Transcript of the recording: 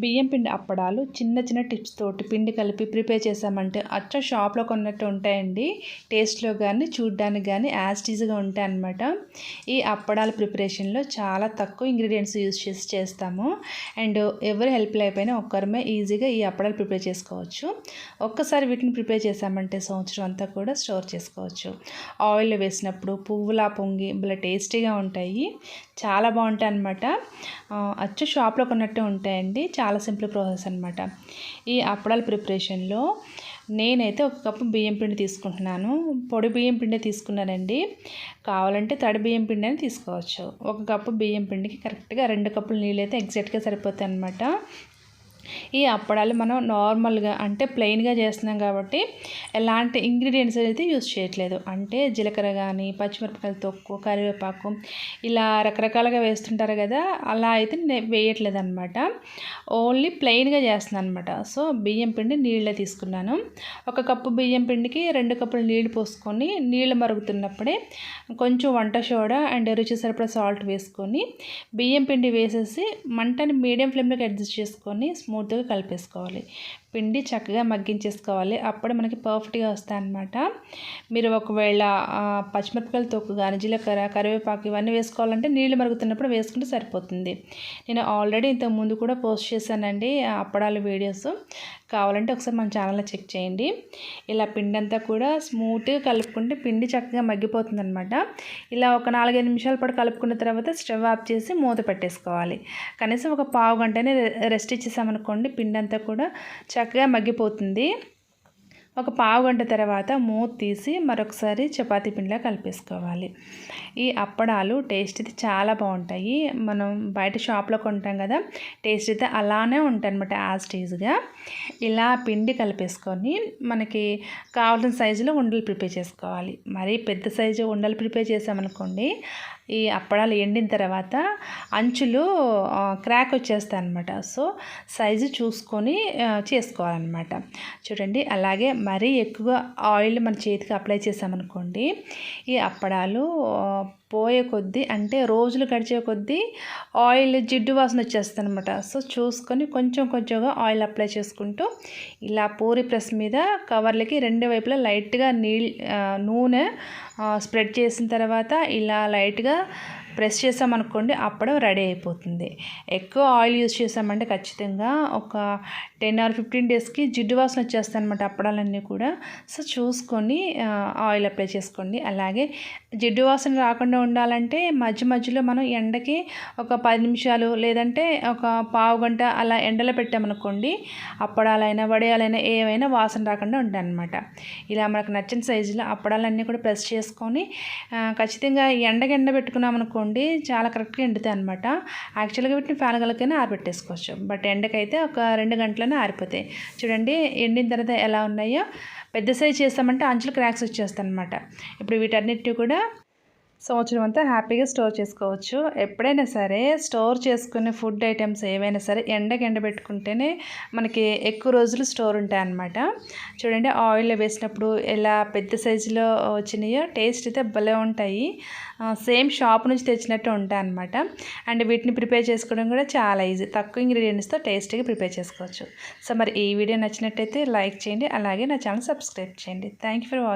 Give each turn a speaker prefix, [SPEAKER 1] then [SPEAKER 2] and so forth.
[SPEAKER 1] బియ్యం పిండి అప్పడాలు చిన్న చిన్న టిప్స్ తోటి పిండి కలిపి ప్రిపేర్ చేసామంటే అచ్చ షాప్లో కొన్నట్టు ఉంటాయండి. టేస్ట్లో కానీ చూడ్డానికి కానీ యాజ్ టీజ్గా ఉంటాయి అన్నమాట. ఈ అప్పడాల ప్రిపరేషన్లో చాలా తక్కువ ఇంగ్రీడియంట్స్ యూజ్ చేసి చేస్తాము. అండ్ ఎవరి హెల్ప్ లేకపోయినా ఒక్కరమే ఈజీగా ఈ అప్పడాలు ప్రిపేర్ చేసుకోవచ్చు. ఒక్కసారి వీటిని ప్రిపేర్ చేసామంటే సంవత్సరం అంతా కూడా స్టోర్ చేసుకోవచ్చు. ఆయిల్లో వేసినప్పుడు పువ్వులా పొంగి భలే టేస్టీగా ఉంటాయి, చాలా బాగుంటాయి అన్నమాట. అచ్చు షాప్లో కొన్నట్టు ఉంటాయండి. చాలా సింపుల్ ప్రాసెస్ అనమాట. ఈ అప్పడాల ప్రిపరేషన్లో నేనైతే ఒక కప్పు బియ్యం పిండి తీసుకుంటున్నాను. పొడి బియ్యం పిండి తీసుకున్నానండి. కావాలంటే తడి బియ్యం పిండి అని తీసుకోవచ్చు. ఒక కప్పు బియ్యం పిండికి కరెక్ట్గా 2 కప్పులు నీళ్ళు అయితే ఎగ్జాక్ట్గా సరిపోతాయి అన్నమాట. ఈ అప్పడాలు మనం నార్మల్గా అంటే ప్లెయిన్గా చేస్తున్నాం కాబట్టి ఎలాంటి ఇంగ్రీడియంట్స్ అయితే యూజ్ చేయట్లేదు. అంటే జీలకర్ర కానీ, పచ్చిమిరపకాయల తొక్కు, కరివేపాకు ఇలా రకరకాలుగా వేస్తుంటారు కదా, అలా అయితే వేయట్లేదు అనమాట. ఓన్లీ ప్లెయిన్గా చేస్తున్నాను అనమాట. సో బియ్యం పిండి నీళ్ళే తీసుకున్నాను. ఒక కప్పు బియ్యం పిండికి 2 కప్పులు నీళ్ళు పోసుకొని నీళ్ళు మరుగుతున్నప్పుడే కొంచెం వంట సోడా అండ్ రుచి సరిపడా సాల్ట్ వేసుకొని బియ్యం పిండి వేసేసి మంటని మీడియం ఫ్లేమ్లోకి అడ్జస్ట్ చేసుకొని స్మూత్గా కలిపేసుకోవాలి. పిండి చక్కగా మగ్గించేసుకోవాలి. అప్పుడు మనకి పర్ఫెక్ట్గా వస్తాయి అన్నమాట. మీరు ఒకవేళ పచ్చిమిరపకాయల తొక్కు కానీ, జీలకర్ర, కరివేపాకు ఇవన్నీ వేసుకోవాలంటే నీళ్ళు మరుగుతున్నప్పుడు వేసుకుంటే సరిపోతుంది. నేను ఆల్రెడీ ఇంతకు ముందు కూడా పోస్ట్ చేశానండి అప్పడాల వీడియోస్. కావాలంటే ఒకసారి మన ఛానల్లో చెక్ చేయండి. ఇలా పిండి అంతా కూడా స్మూత్గా కలుపుకుంటే పిండి చక్కగా మగ్గిపోతుంది అనమాట. ఇలా ఒక 4-5 నిమిషాల పాటు కలుపుకున్న తర్వాత స్టవ్ ఆఫ్ చేసి మూత పెట్టేసుకోవాలి. కనీసం ఒక పావు గంటనే రెస్ట్ ఇచ్చేసామనుకోండి, పిండి అంతా కూడా చక్కగా మగ్గిపోతుంది. ఒక పావు గంట తర్వాత మూత తీసి మరొకసారి చపాతీ పిండిలా కలిపేసుకోవాలి. ఈ అప్పడాలు టేస్ట్ అయితే చాలా బాగుంటాయి. మనం బయట షాప్లో కొంటాం కదా, టేస్ట్ అయితే అలానే ఉంటాయి అనమాట యాజ్ టీజ్గా. ఇలా పిండి కలిపేసుకొని మనకి కావాల్సిన సైజులో ఉండలు ప్రిపేర్ చేసుకోవాలి. మరీ పెద్ద సైజు ఉండలు ప్రిపేర్ చేసామనుకోండి, ఈ అప్పడాలు ఎండిన తర్వాత అంచులు క్రాక్ వచ్చేస్తాయి అనమాట. సో సైజు చూసుకొని చేసుకోవాలన్నమాట. చూడండి, అలాగే మరీ ఎక్కువ ఆయిల్ మన చేతికి అప్లై చేసామనుకోండి, ఈ అప్పడాలు పోయే కొద్దీ అంటే రోజులు గడిచే కొద్దీ ఆయిల్ జిడ్డు వాసన వచ్చేస్తుంది అనమాట. సో చూసుకొని కొంచెం కొంచెంగా ఆయిల్ అప్లై చేసుకుంటూ ఇలా పూరి ప్రెస్ మీద కవర్లకి 2 వైపులా లైట్గా నూనె స్ప్రెడ్ చేసిన తర్వాత ఇలా లైట్గా ప్రెస్ చేసామనుకోండి, అప్పుడు రెడీ అయిపోతుంది. ఎక్కువ ఆయిల్ యూజ్ చేసామంటే ఖచ్చితంగా ఒక 10 or 15 డేస్కి జిడ్డు వాసన వచ్చేస్తాయి అనమాట అప్పడాలన్నీ కూడా. సో చూసుకొని ఆయిల్ అప్లై చేసుకోండి. అలాగే జిడ్డు వాసన రాకుండా ఉండాలంటే మధ్య మధ్యలో మనం ఎండకి ఒక 10 నిమిషాలు లేదంటే ఒక పావు గంట అలా ఎండలో పెట్టామనుకోండి, అప్పడాలైనా వడియాలైనా ఏవైనా వాసన రాకుండా ఉంటాయి అన్నమాట. ఇలా మనకు నచ్చిన సైజులో అప్పడాలన్నీ కూడా ప్రెస్ చేసుకొని ఖచ్చితంగా ఎండకి పెట్టుకున్నామనుకోండి, చాలా కరెక్ట్గా ఎండుతాయి అనమాట. యాక్చువల్గా వీటిని ఫ్యాన్ గలకైనా ఆరబెట్టేసుకోవచ్చు, బట్ ఎండకైతే ఒక 2 గంటలనే ఆరిపోతాయి. చూడండి ఎండిన తర్వాత ఎలా ఉన్నాయో. పెద్ద సైజ్ చేస్తామంటే అంచులు క్రాక్స్ వచ్చేస్తాయి అనమాట. ఇప్పుడు వీటన్నిటిని కూడా సంవత్సరం అంతా హ్యాపీగా స్టోర్ చేసుకోవచ్చు. ఎప్పుడైనా సరే స్టోర్ చేసుకునే ఫుడ్ ఐటమ్స్ ఏవైనా సరే ఎండకి ఎండబెట్టుకుంటేనే మనకి ఎక్కువ రోజులు స్టోర్ ఉంటాయి అన్నమాట. చూడండి, ఆయిల్లో వేసినప్పుడు ఎలా పెద్ద సైజులో వచ్చినాయో, టేస్ట్ అయితే భలే ఉంటాయి. సేమ్ షాప్ నుంచి తెచ్చినట్టు ఉంటాయి అన్నమాట. అండ్ వీటిని ప్రిపేర్ చేసుకోవడం కూడా చాలా ఈజీ. తక్కువ ఇంగ్రీడియంట్స్తో టేస్టీగా ప్రిపేర్ చేసుకోవచ్చు. సో మరి ఈ వీడియో నచ్చినట్టయితే లైక్ చేయండి, అలాగే నా ఛానల్ సబ్స్క్రైబ్ చేయండి. Thank you for watching.